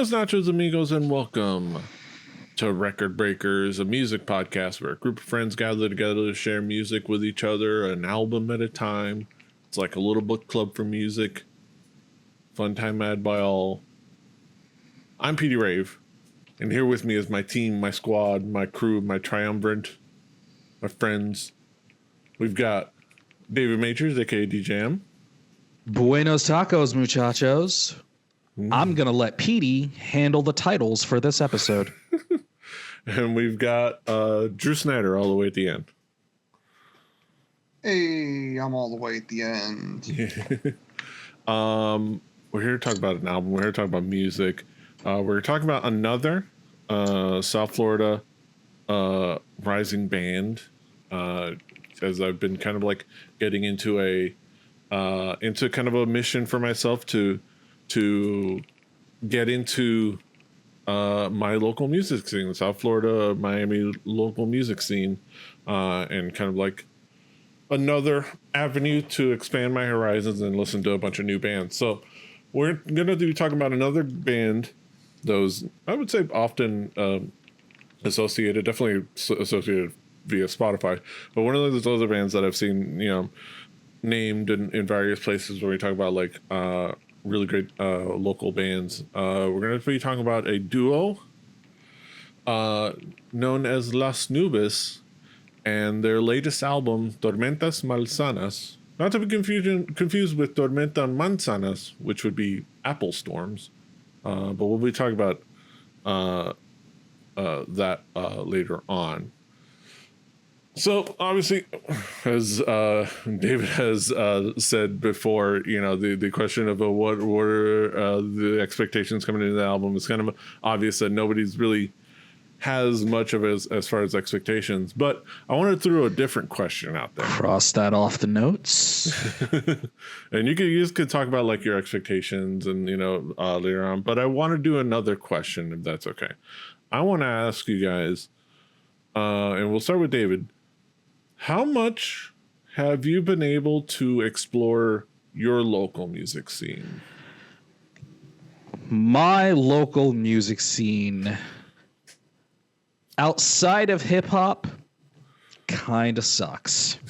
Buenos nachos, amigos, and welcome to Record Breakers, a music podcast where a group of friends gather together to share music with each other, an album at a time. It's like a little book club for music. Fun time had by all. I'm Petey Rave, and here with me is my team, my squad, my crew, my triumvirate, my friends. We've got David Majors, aka DJM. Buenos tacos, muchachos. I'm going to let Petey handle the titles for this episode. And we've got Drew Snyder all the way at the end. Hey, I'm all the way at the end. We're here to talk about an album. We're here to talk about music. We're talking about another South Florida rising band. As I've been kind of like getting into into kind of a mission for myself to get into my local music scene, the South Florida, Miami local music scene, and kind of like another avenue to expand my horizons and listen to a bunch of new bands. So we're going to be talking about another band, those, I would say, often associated, definitely associated via Spotify, but one of those other bands that I've seen, named in various places where we talk about like really great local bands. We're going to be talking about a duo known as Las Nubes and their latest album, Tormentas Malsanas. Not to be confused with Tormentas Mansanas, which would be apple storms. But we'll be talking about that later on. So obviously, as David has said before, the question of what were the expectations coming into the album is kind of obvious that nobody's really has much of it as far as expectations. But I want to throw a different question out there. Cross that off the notes. And you just could talk about like your expectations and later on. But I want to do another question, if that's okay. I want to ask you guys, and we'll start with David. How much have you been able to explore your local music scene? My local music scene, outside of hip hop, kind of sucks.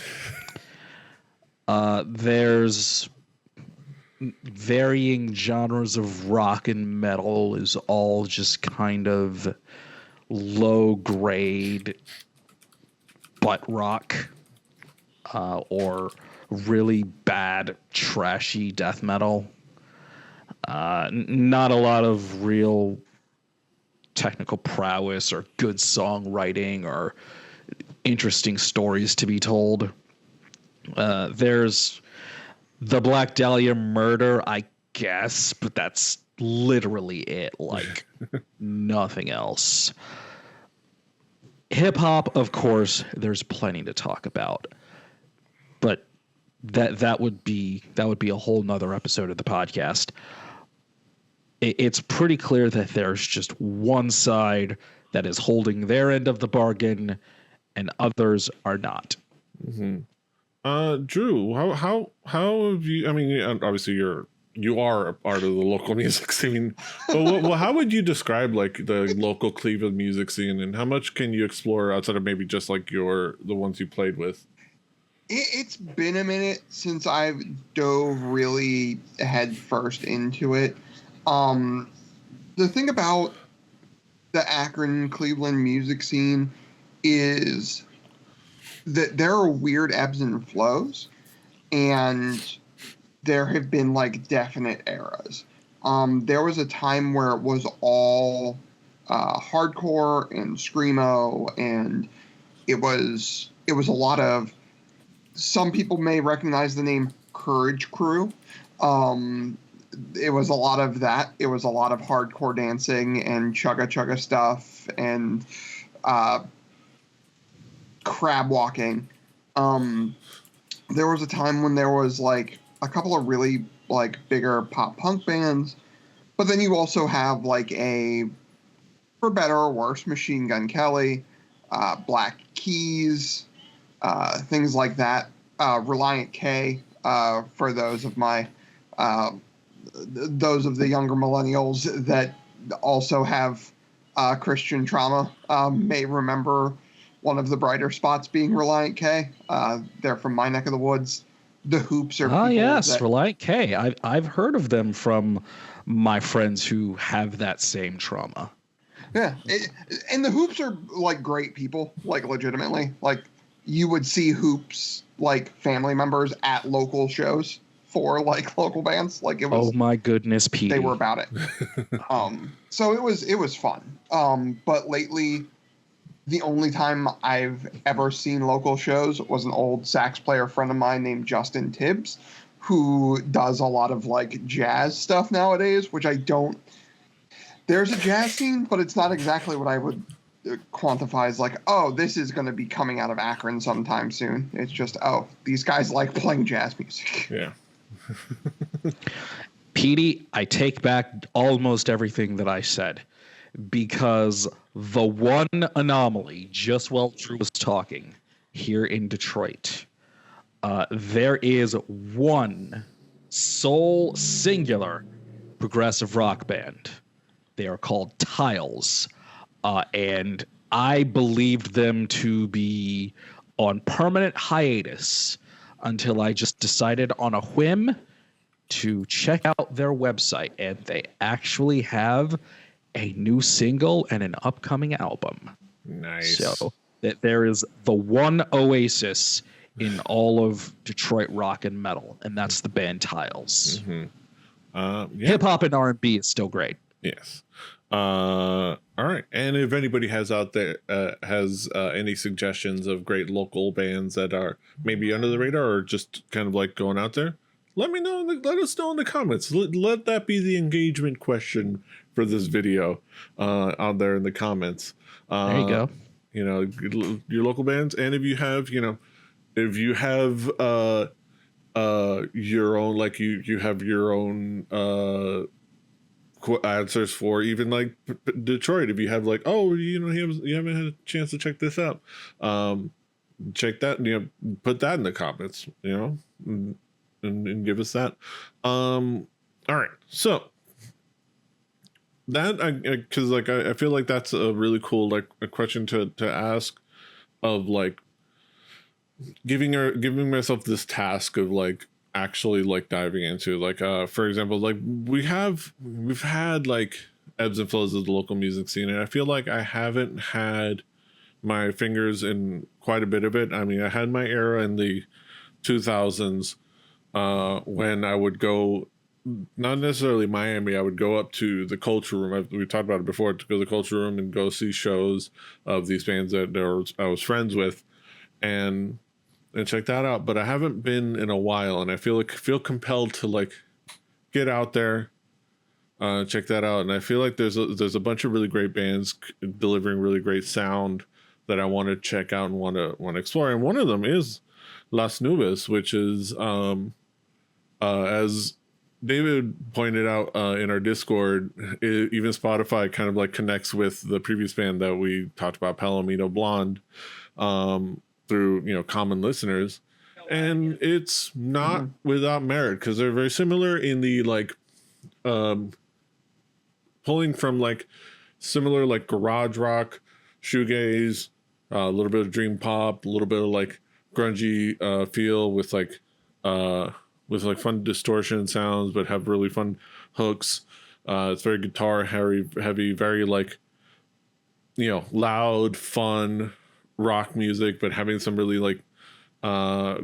There's varying genres of rock and metal is all just kind of low grade butt rock, or really bad trashy death metal. Not a lot of real technical prowess or good songwriting or interesting stories to be told. There's the Black Dahlia murder, I guess, but that's literally it. Like nothing else. Hip hop, of course, there's plenty to talk about, but that would be a whole nother episode of the podcast. It's pretty clear that there's just one side that is holding their end of the bargain, and others are not. Mm-hmm. Drew, how have you? I mean, obviously you are a part of the local music scene, but how would you describe like the local Cleveland music scene, and how much can you explore outside of maybe just like the ones you played with? It's been a minute since I've dove really head first into it. The thing about the Akron Cleveland music scene is that there are weird ebbs and flows, and there have been like definite eras. There was a time where it was all hardcore and screamo, and it was a lot of, some people may recognize the name Courage Crew. It was a lot of that. It was a lot of hardcore dancing and chugga chugga stuff and crab walking. There was a time when there was like a couple of really like bigger pop punk bands, but then you also have like for better or worse, Machine Gun Kelly, Black Keys, things like that. Reliant K, for those of the younger millennials that also have Christian trauma may remember one of the brighter spots being Reliant K. They're from my neck of the woods. The Hoops are people yes, that, Reliant K. I've heard of them from my friends who have that same trauma. yeah, and the Hoops are like great people, like legitimately. Like you would see Hoops like family members at local shows for like local bands. Like it was. Oh my goodness, Petey. They were about it. So it was fun. But lately, the only time I've ever seen local shows was an old sax player friend of mine named Justin Tibbs, who does a lot of like jazz stuff nowadays, which I don't. There's a jazz scene, but it's not exactly what I would quantify as like, oh, this is going to be coming out of Akron sometime soon. It's just, oh, these guys like playing jazz music. Yeah. Petey, I take back almost everything that I said, because the one anomaly, just while Drew was talking here in Detroit, there is one sole singular progressive rock band. They are called Tiles, and I believed them to be on permanent hiatus until I just decided on a whim to check out their website, and they actually have a new single and an upcoming album. Nice. So that there is the one oasis in all of Detroit rock and metal, and that's the band Tiles. Yeah. Hip hop and R&B is still great. Yes. All right. And if anybody has out there has any suggestions of great local bands that are maybe under the radar or just kind of like going out there, let me know. Let us know in the comments. Let that be the engagement question for this video out there in the comments. There you go. You know, your local bands, and if you have, your own, like you have your own answers for even like Detroit. If you have like, oh, you haven't had a chance to check this out, check that. Put that in the comments. And give us that. All right, so that because like I feel like that's a really cool like a question to ask, of like giving myself this task of like actually like diving into like for example, like we've had like ebbs and flows of the local music scene, and I feel like I haven't had my fingers in quite a bit of it. I mean, I had my era in the 2000s when I would go, not necessarily Miami, I would go up to the Culture Room. We talked about it before, to go to the Culture Room and go see shows of these bands that I was friends with, and check that out. But I haven't been in a while, and I feel compelled to like get out there, check that out. And I feel like there's a bunch of really great bands delivering really great sound that I want to check out and want to explore. And one of them is Las Nubes, which is as David pointed out in our Discord, even Spotify kind of like connects with the previous band that we talked about, Palomino Blonde, through common listeners, and it's not without merit, because they're very similar in the like pulling from like similar like garage rock, shoegaze, a little bit of dream pop, a little bit of like grungy feel with like fun distortion sounds, but have really fun hooks. It's very guitar heavy, very like loud, fun rock music, but having some really like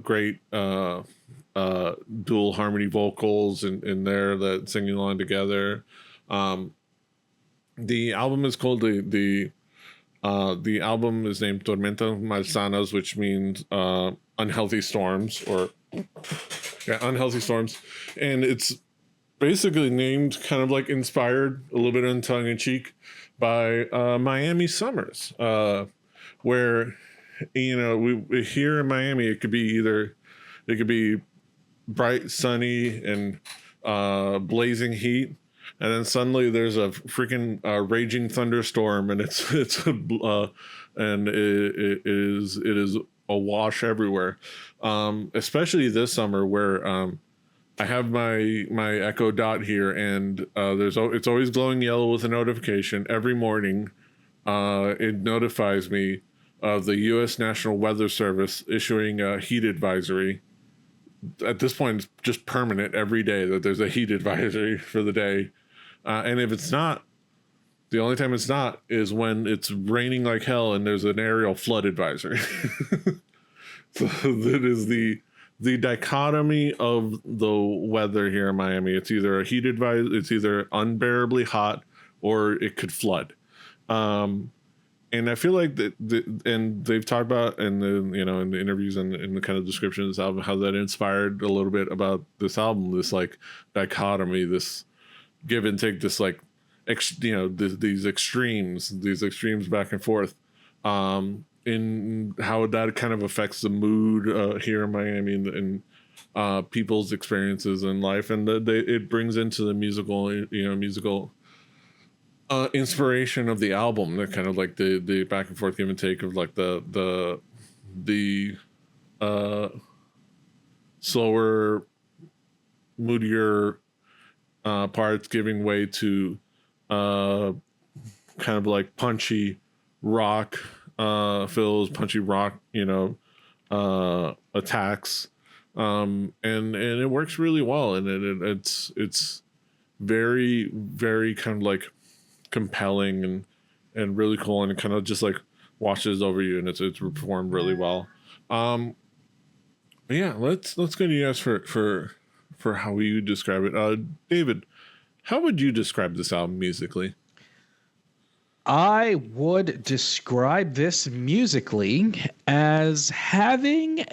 great dual harmony vocals in there that singing along together. The album is called the album is named Tormentas Malsanas, which means unhealthy storms, or unhealthy storms, and it's basically named kind of like inspired a little bit in tongue in cheek by Miami summers, where we here in Miami, it could be bright, sunny, and blazing heat, and then suddenly there's a freaking raging thunderstorm, and it is awash everywhere, especially this summer, where I have my Echo Dot here, and it's always glowing yellow with a notification every morning. It notifies me of the U.S. National Weather Service issuing a heat advisory. At this point, it's just permanent every day that there's a heat advisory for the day. And if it's not, the only time it's not is when it's raining like hell and there's an aerial flood advisory. So that is the dichotomy of the weather here in Miami. It's either it's either unbearably hot or it could flood. And I feel like and they've talked about in the interviews and in the kind of description of this album, how that inspired a little bit about this album, this like dichotomy, this give and take, this like, these extremes back and forth, in how that kind of affects the mood here in Miami and people's experiences in life. And it brings into the musical inspiration of the album, that kind of like the back and forth give and take of like the slower, moodier parts giving way to kind of like punchy rock fills, punchy rock attacks, and it works really well, and it's very, very kind of like compelling and really cool, and it kind of just like washes over you, and it's performed really well. Yeah, let's go to you guys for how you describe it. David, how would you describe this album musically? I would describe this musically as having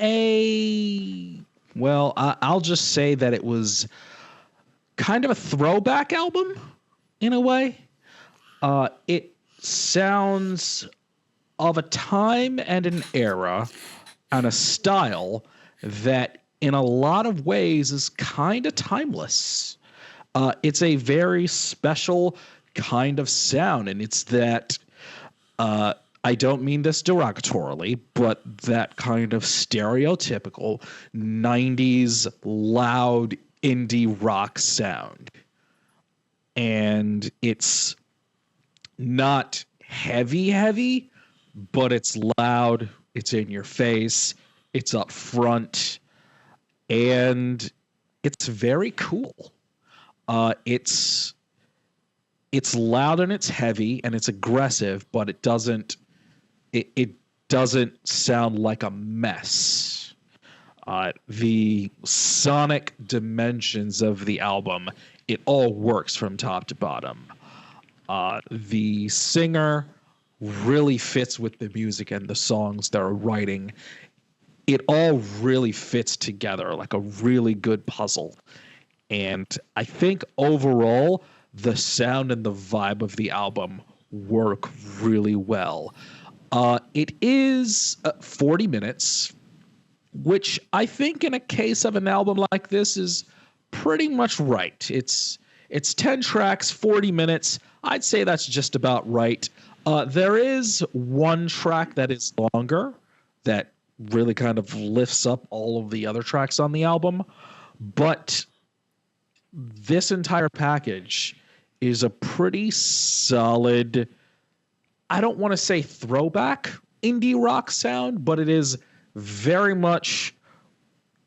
I'll just say that it was kind of a throwback album in a way. It sounds of a time and an era and a style that in a lot of ways is kind of timeless. It's a very special kind of sound, and it's that I don't mean this derogatorily, but that kind of stereotypical 90s loud indie rock sound. And it's not heavy, but it's loud, it's in your face, it's up front, and it's very cool. It's loud and it's heavy and it's aggressive, but it doesn't sound like a mess. The sonic dimensions of the album, it all works from top to bottom. The singer really fits with the music and the songs they're writing. It all really fits together like a really good puzzle. And I think overall, the sound and the vibe of the album work really well. It is 40 minutes, which I think in a case of an album like this is pretty much right. It's 10 tracks, 40 minutes. I'd say that's just about right. There is one track that is longer that really kind of lifts up all of the other tracks on the album. But this entire package is a pretty solid, I don't want to say throwback indie rock sound, but it is very much,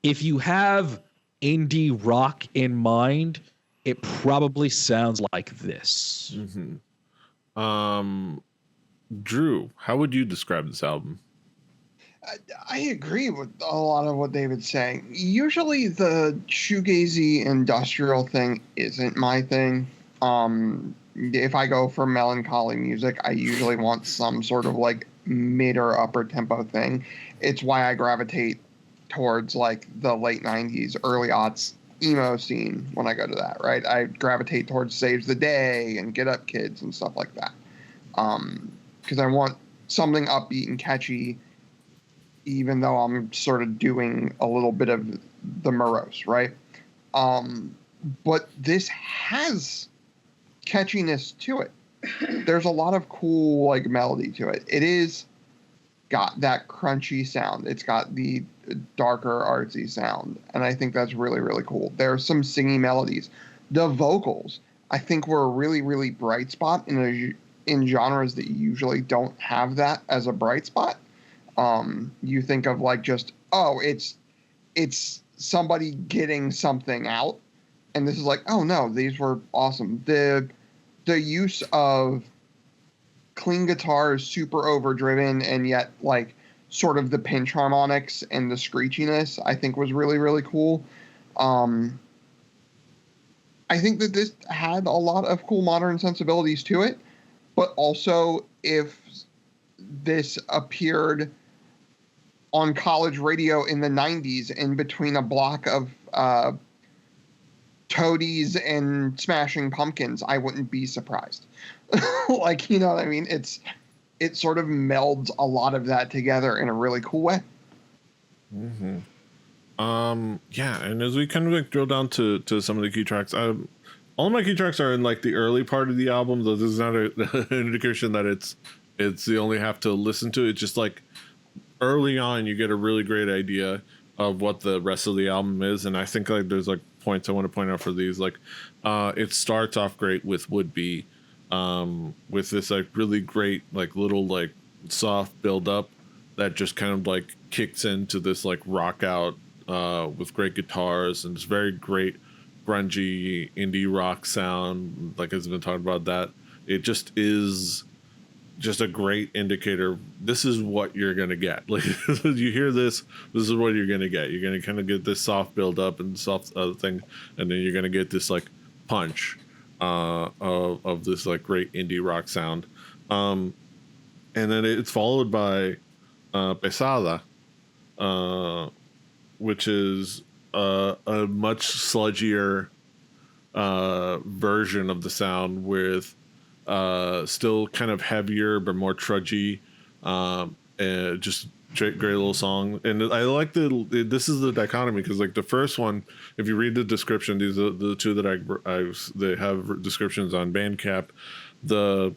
if you have indie rock in mind, it probably sounds like this. Mm-hmm. Drew, how would you describe this album? I agree with a lot of what David's saying. Usually the shoegazy industrial thing isn't my thing. If I go for melancholy music, I usually want some sort of like mid or upper tempo thing. It's why I gravitate towards like the late 90s, early aughts emo scene when I go to that, right? I gravitate towards Saves the Day and Get Up Kids and stuff like that. Because I want something upbeat and catchy, even though I'm sort of doing a little bit of the morose, right? But this has catchiness to it. There's a lot of cool like melody to it. It is got that crunchy sound. It's got the darker artsy sound, and I think that's really really cool. There are some singing melodies. The vocals, I think, were a really really bright spot in genres that usually don't have that as a bright spot. You think of like just, oh, it's somebody getting something out, and this is like, oh no, these were awesome. The use of clean guitars, super overdriven, and yet like sort of the pinch harmonics and the screechiness, I think was really really cool. I think that this had a lot of cool modern sensibilities to it, but also if this appeared on college radio in the 90s in between a block of Toadies and Smashing Pumpkins, I wouldn't be surprised. Like, you know what I mean? It sort of melds a lot of that together in a really cool way. Mm-hmm. Yeah, and as we kind of like drill down to some of the key tracks, all of my key tracks are in like the early part of the album, though this is not an indication that it's you only have to listen to it. It's just like early on you get a really great idea of what the rest of the album is, and I think like there's like points I want to point out for these. Like it starts off great with Would Be, with this like really great like little like soft build up that just kind of like kicks into this like rock out with great guitars and this very great grungy indie rock sound. Like as been talking about, that it just is just a great indicator. This is what you're gonna get. Like you hear this is what you're gonna get. You're gonna kind of get this soft build up and soft thing, and then you're gonna get this like punch of this like great indie rock sound, and then it's followed by Pesada, which is a much sludgier version of the sound with still kind of heavier but more trudgy, and just great little song. And I like this is the dichotomy, because like the first one, if you read the description, these are the two that they have descriptions on Bandcamp. The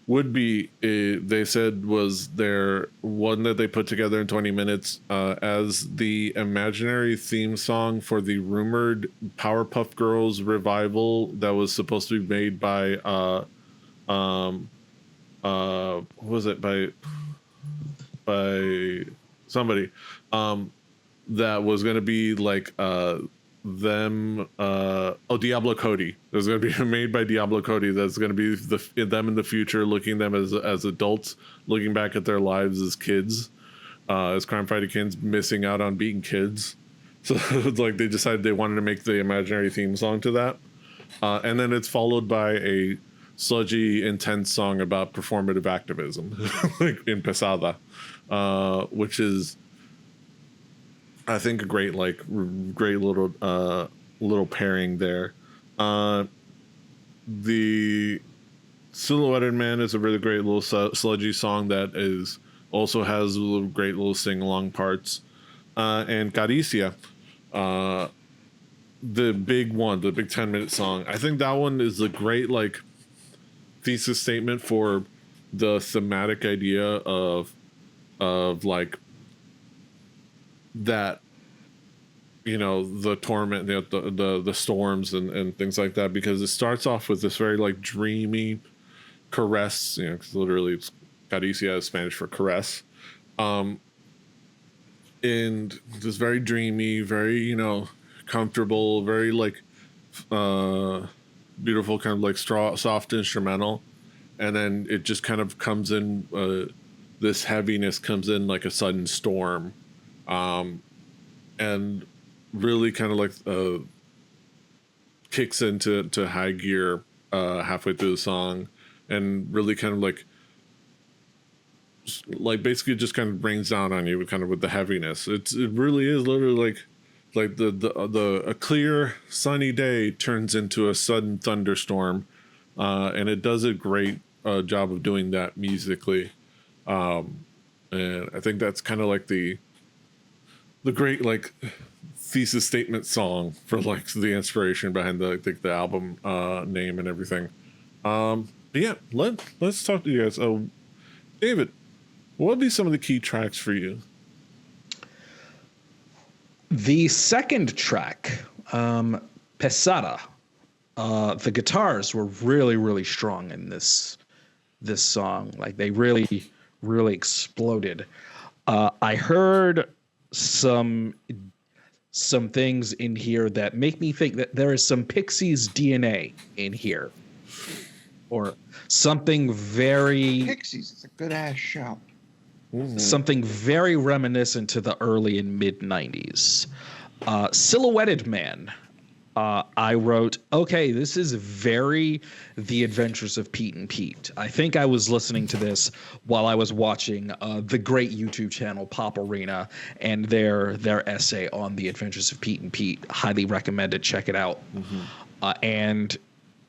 Would Be, they said, was their one that they put together in 20 minutes as the imaginary theme song for the rumored Powerpuff Girls revival that was supposed to be made by what was it, by somebody that was going to be like Diablo Cody. It was going to be made by Diablo Cody. That's going to be them in the future, looking them as adults, looking back at their lives as kids, as crime fighting kids, missing out on being kids. So it's like they decided they wanted to make the imaginary theme song to that, and then it's followed by a sludgy, intense song about performative activism, like in Pesada, which is, I think, a great little pairing there. The Silhouetted Man is a really great little sludgy song that is also has great little sing along parts. And Caricia, the big 10-minute song. I think that one is a great like thesis statement for the thematic idea of like that, you know, the torment, the storms and things like that, because it starts off with this very like dreamy caress, you know, because literally it's caricia is Spanish for caress, and this very dreamy, very, you know, comfortable, very like beautiful kind of like soft instrumental, and then it just kind of comes in, this heaviness comes in like a sudden storm, and really kind of like kicks into high gear halfway through the song, and really kind of like basically just kind of brings down on you kind of with the heaviness. It really is literally like a clear sunny day turns into a sudden thunderstorm, and it does a great job of doing that musically, and I think that's kind of like the great like thesis statement song for like the inspiration behind the album name and everything. But yeah, let's talk to you guys. David, What would be some of the key tracks for you? The second track, Pesada, the guitars were really, really strong in this song. Like they really, really exploded. I heard some things in here that make me think that there is some Pixies DNA in here, or something very Pixies is a good ass show. something very reminiscent to the early and mid 90s. Silhouetted Man. I wrote, okay, this is very The Adventures of Pete and Pete. I think I was listening to this while I was watching the great YouTube channel Pop Arena and their essay on The Adventures of Pete and Pete. Highly recommend it. Check it out. And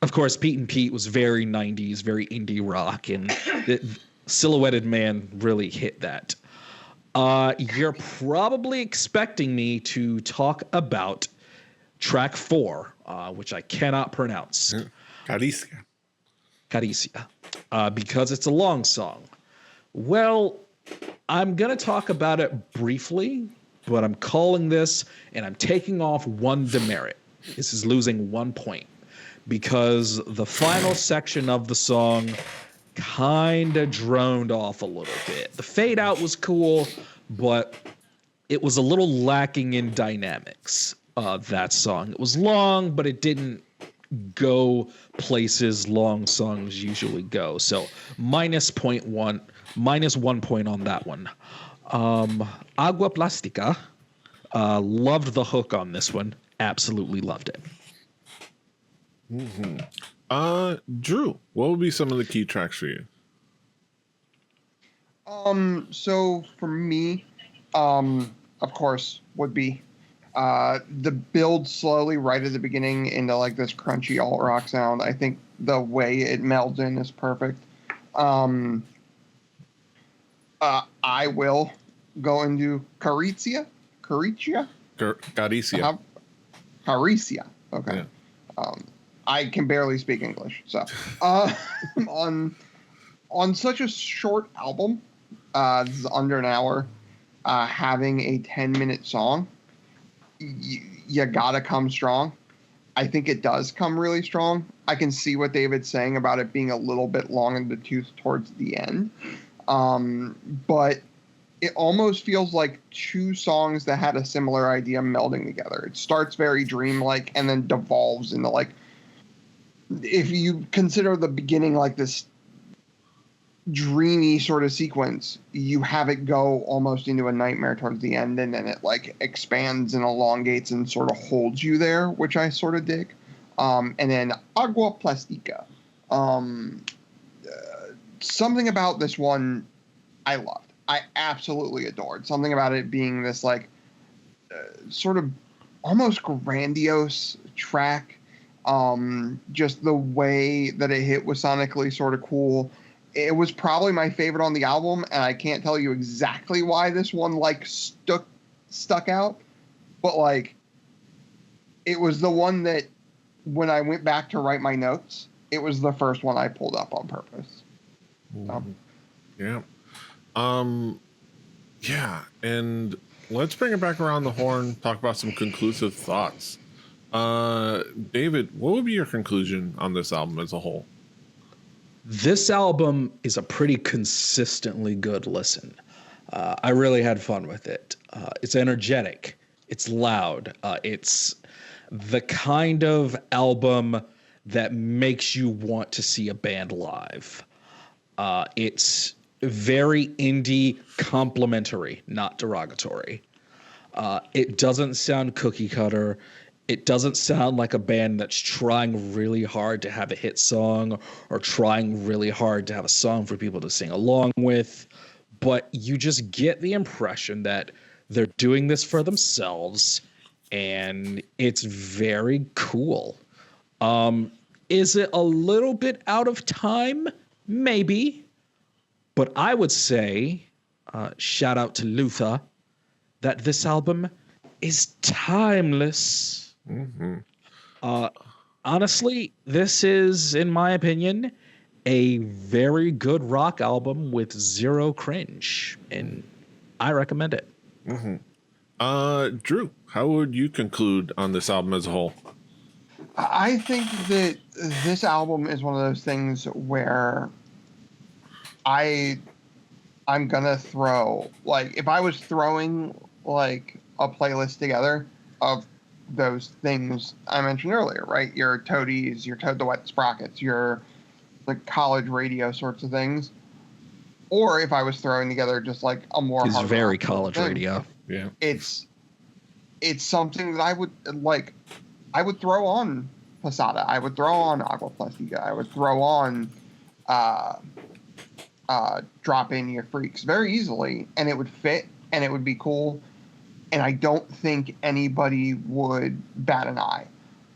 of course, Pete and Pete was very 90s, very indie rock, and Silhouetted Man really hit that. You're probably expecting me to talk about track 4, which I cannot pronounce. Caricia. Caricia. Because it's a long song. Well, I'm going to talk about it briefly, but I'm calling this, and I'm taking off 1 demerit. This is losing 1 point, because the final section of the song kind of droned off a little bit. The fade out was cool, but it was a little lacking in dynamics. That song. It was long, but it didn't go places long songs usually go. So minus 1 point on that one. Agua Plastica. Loved the hook on this one. Absolutely loved it. Drew, what would be some of the key tracks for you? So for me, of course, would be the build slowly right at the beginning into like this crunchy alt rock sound. I think the way it melds in is perfect. I will go into Caricia. Caricia. Caricia. Okay. Yeah. I can barely speak English, so on such a short album, this is under an hour, having a 10-minute song, you gotta come strong. I think it does come really strong. I can see what David's saying about it being a little bit long in the tooth towards the end, but it almost feels like 2 songs that had a similar idea melding together. It starts very dreamlike and then devolves into like, if you consider the beginning like this dreamy sort of sequence, you have it go almost into a nightmare towards the end, and then it like expands and elongates and sort of holds you there, which I sort of dig. And then Agua Plastica. Something about this one I loved. I absolutely adored. Something about it being this like sort of almost grandiose track. Just the way that it hit was sonically sort of cool. It was probably my favorite on the album, and I can't tell you exactly why this one like stuck out, but like it was the one that when I went back to write my notes, it was the first one I pulled up on purpose. Yeah. Yeah, and let's bring it back around the horn, talk about some conclusive thoughts. David, what would be your conclusion on this album as a whole? This album is a pretty consistently good listen. I really had fun with it. It's energetic. It's loud. It's the kind of album that makes you want to see a band live. It's very indie complimentary, not derogatory. It doesn't sound cookie cutter. It doesn't sound like a band that's trying really hard to have a hit song or trying really hard to have a song for people to sing along with. But you just get the impression that they're doing this for themselves, and it's very cool. Is it a little bit out of time? Maybe. But I would say, shout out to Luther, that this album is timeless. Mm-hmm. Honestly, this is, in my opinion, a very good rock album with zero cringe, and I recommend it. Drew, how would you conclude on this album as a whole? I think that this album is one of those things where I'm gonna throw, like, if I was throwing like a playlist together of those things I mentioned earlier, right? Your Toadies, your Toad the Wet Sprockets, your like college radio sorts of things, or if I was throwing together just like a more It's hard very rock sort of college thing, radio. Yeah. It's something that I would like. I would throw on Posada. I would throw on Agua Plastica. I would throw on Drop In Your Freaks very easily, and it would fit, and it would be cool. And I don't think anybody would bat an eye.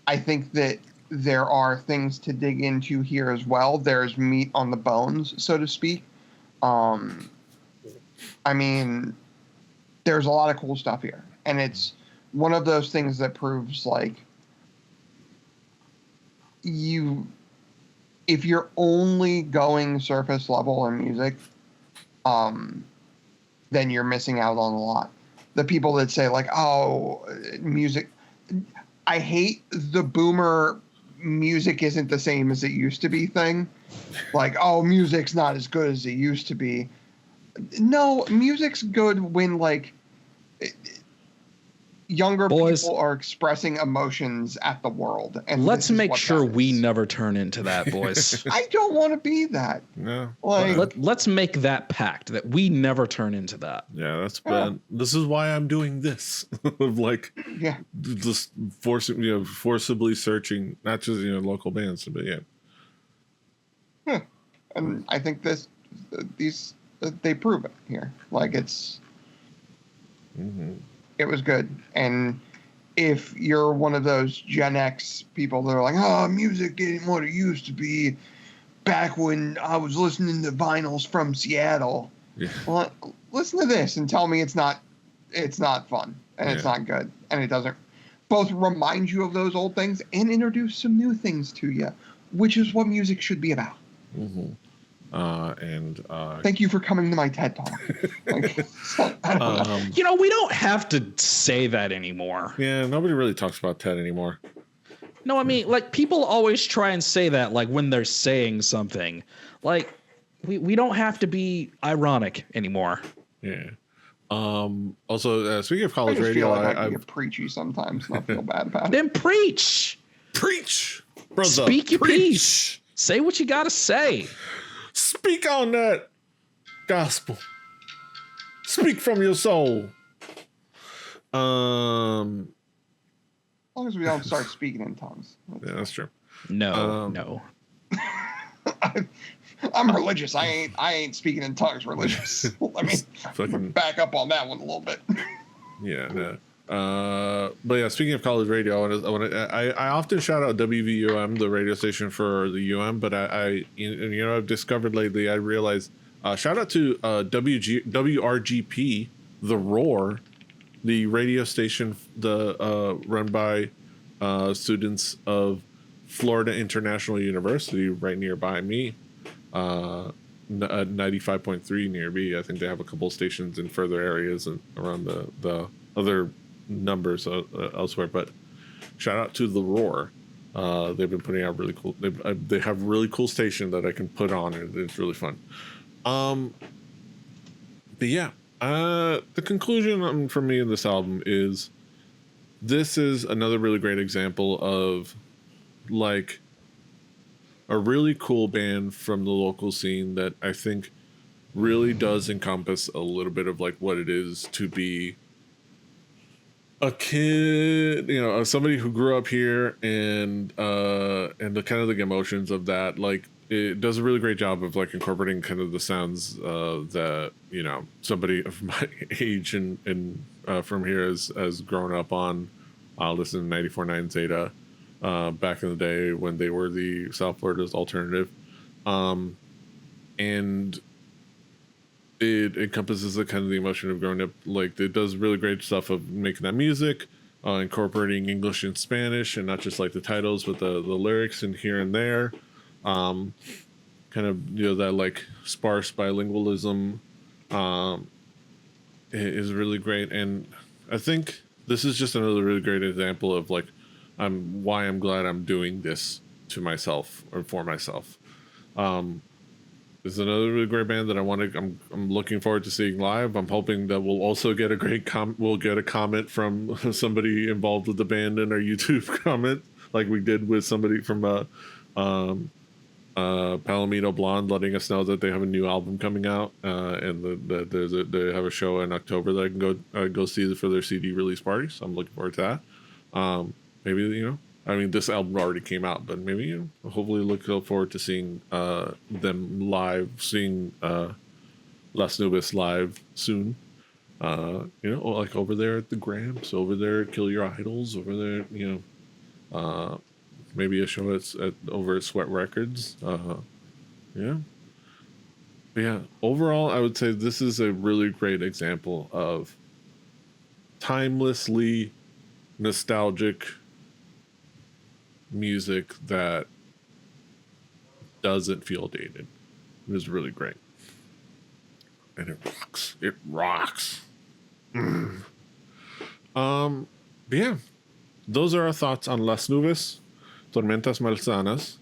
I think that there are things to dig into here as well. There's meat on the bones, so to speak. I mean, there's a lot of cool stuff here. And it's one of those things that proves, like, if you're only going surface level in music, then you're missing out on a lot. The people that say, like, oh, music, I hate the boomer music isn't the same as it used to be thing. Like, oh, music's not as good as it used to be. No, music's good when, like, younger people are expressing emotions at the world. And let's make sure we never turn into that, boys. I don't want to be that. No. Like, let's make that pact that we never turn into that. Yeah, that's bad. This is why I'm doing this. Of like, yeah, just forcibly searching, not just local bands, but yeah. And I think they prove it here. Like, it's. It was good. And if you're one of those Gen X people that are like, oh, music ain't what it used to be back when I was listening to vinyls from Seattle. Yeah. Well, listen to this and tell me it's not fun and it's not good. And it doesn't both remind you of those old things and introduce some new things to you, which is what music should be about. Thank you for coming to my TED Talk. We don't have to say that anymore. Yeah, nobody really talks about TED anymore. No, I mean, like, people always try and say that, like, when they're saying something. Like, we don't have to be ironic anymore. Yeah. Also, speaking of college radio, I can get preachy sometimes, and I feel bad about it. Then preach, brother. Speak your piece. Say what you gotta say. Speak on that gospel. Speak from your soul. As long as we don't start speaking in tongues. Yeah, that's true. No. I'm religious. I ain't speaking in tongues religious. Let me back up on that one a little bit. Yeah, no. But yeah, speaking of college radio, I often shout out WVUM, the radio station for the UM, but I've discovered lately, I realized, shout out to WRGP, The Roar, the radio station, run by students of Florida International University, right nearby me, 95.3 near me. I think they have a couple stations in further areas and around the other numbers elsewhere, but shout out to The Roar. They've been putting out really cool. They have a really cool station that I can put on, and it's really fun. But yeah, the conclusion for me in this album is this is another really great example of like a really cool band from the local scene that I think really does encompass a little bit of like what it is to be a kid, somebody who grew up here, and the kind of the emotions of that. Like, it does a really great job of like incorporating kind of the sounds that somebody of my age and from here has grown up on, listening to 94.9 Zeta back in the day when they were the South Florida's alternative, and it encompasses the kind of the emotion of growing up. Like, it does really great stuff of making that music, incorporating English and Spanish, and not just like the titles, but the lyrics and here and there. kind of, that like sparse bilingualism is really great. And I think this is just another really great example of like why I'm glad I'm doing this to myself or for myself. This is another really great band that I'm looking forward to seeing live. I'm hoping that we'll also get we'll get a comment from somebody involved with the band in our YouTube comment, like we did with somebody from Palomino Blonde, letting us know that they have a new album coming out, and that they have a show in October that I can go see for their CD release party. So I'm looking forward to that. Maybe this album already came out, but maybe hopefully look forward to seeing them live, seeing Las Nubes live soon. Like over there at the Gramps, over there at Kill Your Idols, over there, maybe a show over at Sweat Records. Yeah. But yeah, overall, I would say this is a really great example of timelessly nostalgic music that doesn't feel dated. It is really great. And it rocks. It rocks. But yeah, those are our thoughts on Las Nubes, Tormentas Malsanas.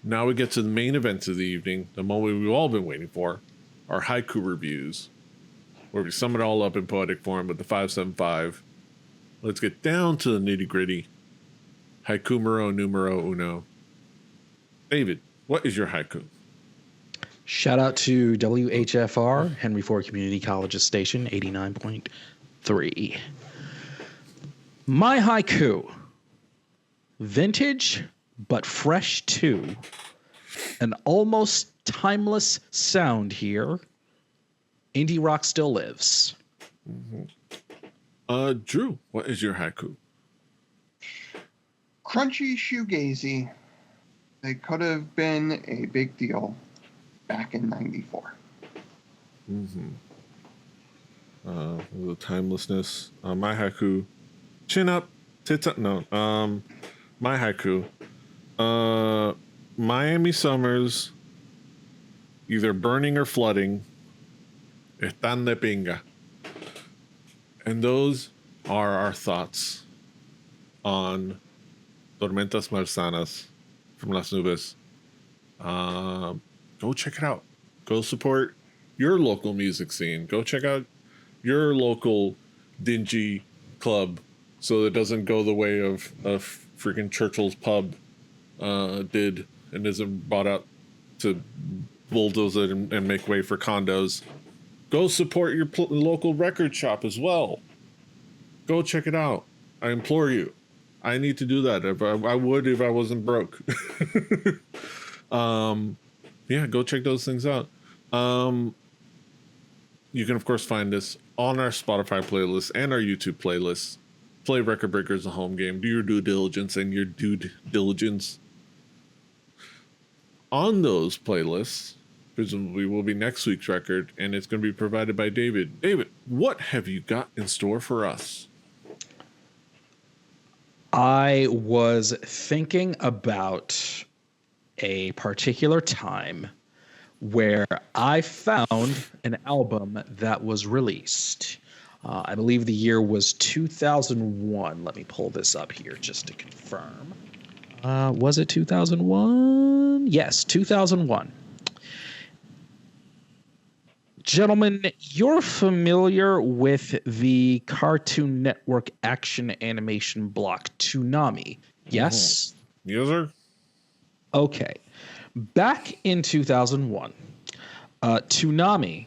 Now we get to the main event of the evening, the moment we've all been waiting for, our haiku reviews, where we sum it all up in poetic form with the 575. Let's get down to the nitty gritty. Haiku numero uno. David, what is your haiku? Shout out to WHFR, Henry Ford Community College's station, 89.3. My haiku. Vintage, but fresh too. An almost timeless sound here. Indie rock still lives. Mm-hmm. Drew, what is your haiku? Crunchy shoegazy. They could have been a big deal back in '94. Mm-hmm. The timelessness. My haiku. Chin up, tits up. No. My haiku. Miami summers, either burning or flooding. Están de pinga. And those are our thoughts on Tormentas Malsanas from Las Nubes. Go check it out. Go support your local music scene. Go check out your local dingy club so it doesn't go the way of freaking Churchill's Pub did and isn't bought out to bulldoze it and make way for condos. Go support your local record shop as well. Go check it out. I implore you. I need to do that. I would if I wasn't broke. Yeah, go check those things out. You can, of course, find us on our Spotify playlist and our YouTube playlist. Play Record Breakers, a home game. Do your due diligence and your due diligence. On those playlists, presumably will be next week's record, and it's going to be provided by David. David, what have you got in store for us? I was thinking about a particular time where I found an album that was released. I believe the year was 2001. Let me pull this up here just to confirm. Was it 2001? Yes, 2001. Gentlemen, you're familiar with the Cartoon Network action animation block Toonami, yes? Yes, sir. Okay. Back in 2001, Toonami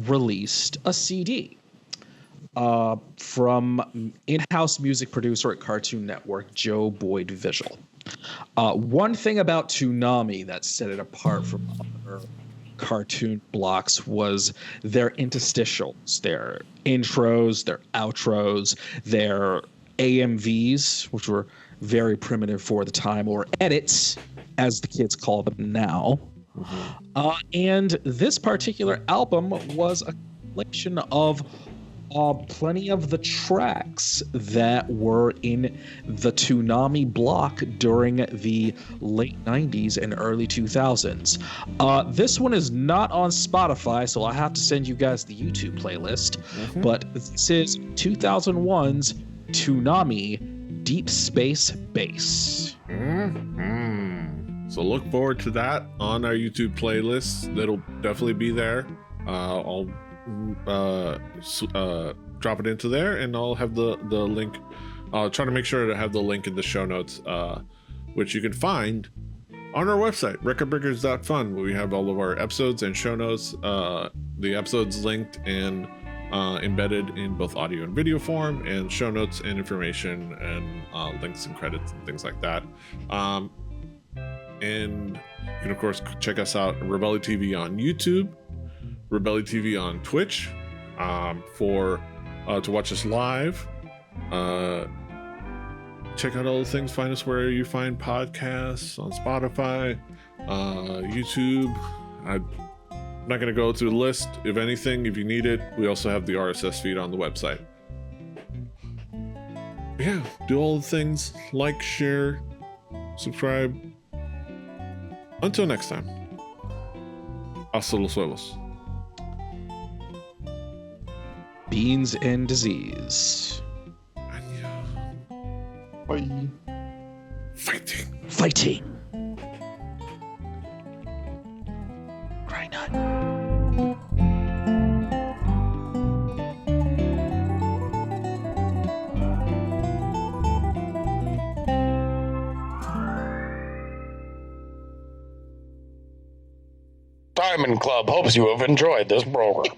released a CD from in-house music producer at Cartoon Network, Joe Boyd Visual. One thing about Toonami that set it apart from other cartoon blocks was their interstitials, their intros, their outros, their AMVs, which were very primitive for the time, or edits, as the kids call them now. Mm-hmm. And this particular album was a collection of plenty of the tracks that were in the Toonami block during the late 90s and early 2000s. This one is not on Spotify, so I'll have to send you guys the YouTube playlist. But this is 2001's Toonami Deep Space Bass. So look forward to that on our YouTube playlist. That'll definitely be there. I'll drop it into there, and I'll have the link. I'll try to make sure to have the link in the show notes, which you can find on our website, recordbreakers.fun, where we have all of our episodes and show notes. The episodes linked and embedded in both audio and video form, and show notes and information and links and credits and things like that. And you can of course check us out at Rebelli TV on YouTube, Rebelli TV on Twitch, to watch us live. Check out all the things. Find us where you find podcasts, on Spotify, YouTube. I'm not going to go through the list. If anything, if you need it, we also have the RSS feed on the website. Yeah, do all the things. Like, share, subscribe. Until next time. Hasta los huevos. Beans and disease. Bye. Fighting. Cry nut. Diamond Club hopes you have enjoyed this program.